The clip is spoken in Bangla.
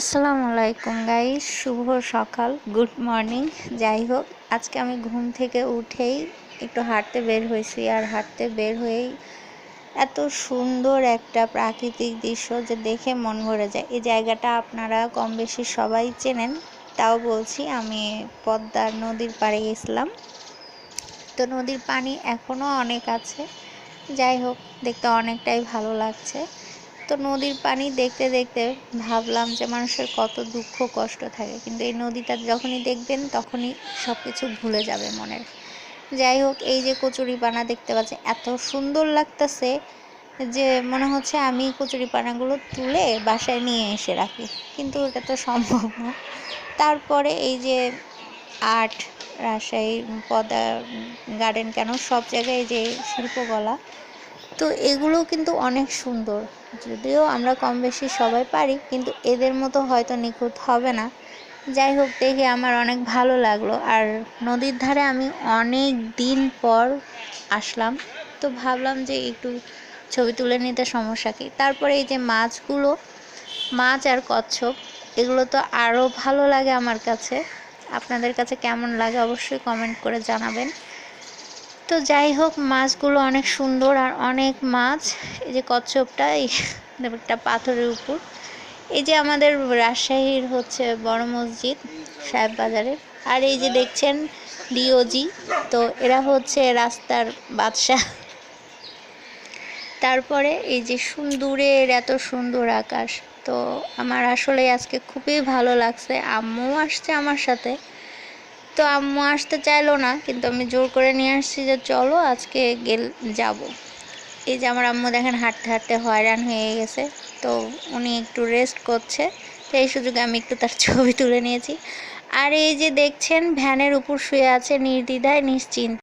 আসসালামু আলাইকুম গাইস, শুভ সকাল, গুড মর্নিং। যাই হোক, আজকে আমি ঘুম থেকে উঠেই একটু হাঁটতে বের হয়েছি। আর হাঁটতে বের হয়েই এত সুন্দর একটা প্রাকৃতিক দৃশ্য যে দেখে মন ভরে যায়। এই জায়গাটা আপনারা কম বেশি সবাই চেনেন, তাও বলছি। আমি পদ্মার নদীর পাড়ে গেছিলাম। তো নদীর পানি এখনও অনেক আছে। যাই হোক, দেখতে অনেকটাই ভালো লাগছে। তো নদীর পানি দেখতে দেখতে ভাবলাম যে মানুষের কত দুঃখ কষ্ট থাকে, কিন্তু এই নদীটা যখনই দেখবেন তখনই সব কিছু ভুলে যাবে মনের। যাই হোক, এই যে কচুরিপানা দেখতে পাচ্ছি, এত সুন্দর লাগতেছে যে মনে হচ্ছে আমি কচুরিপানাগুলো তুলে বাসায় নিয়ে এসে রাখি, কিন্তু এটা তো সম্ভব না। তারপরে এই যে আর্ট, রাজশাহী পদ্মা গার্ডেন কেন, সব জায়গায় যে শিল্পকলা, তো এগুলো কিন্তু অনেক সুন্দর। যদিও আমরা কম বেশি সবাই পারি, কিন্তু এদের মতো হয়তো নিখুঁত হবে না। যাই হোক, দেখে আমার অনেক ভালো লাগলো। আর নদীর ধারে আমি অনেক দিন পর আসলাম, তো ভাবলাম যে একটু ছবি তুলে নিতে সমস্যা কি। তারপরে এই যে মাছগুলো, মাছ আর কচ্ছপ, এগুলো তো আরও ভালো লাগে আমার কাছে। আপনাদের কাছে কেমন লাগে অবশ্যই কমেন্ট করে জানাবেন। তো যাই হোক, মাছগুলো অনেক সুন্দর আর অনেক মাছ। এই যে কচ্ছপটা একটা পাথরের উপর। এই যে আমাদের রাজশাহীর হচ্ছে বড় মসজিদ সাহেব বাজারের। আর এই যে দেখছেন ডিওজি, তো এরা হচ্ছে রাস্তার বাদশাহ। তারপরে এই যে সুন্দরের এত সুন্দর আকাশ, তো আমার আসলে আজকে খুবই ভালো লাগছে। আম্মু আসছে আমার সাথে, তো আম্মু আসতে চাইলো না, কিন্তু আমি জোর করে নিয়ে আসছি যে চলো আজকে যাব। এই যে আমার আম্মু দেখেন হাঁটতে হাঁটতে হয়রান হয়ে গেছে, তো উনি একটু রেস্ট করছে। তো এই সুযোগে আমি একটু তার ছবি তুলে নিয়েছি। আর এই যে দেখছেন ভ্যানের উপর শুয়ে আছে নির্দ্বিধায় নিশ্চিন্ত।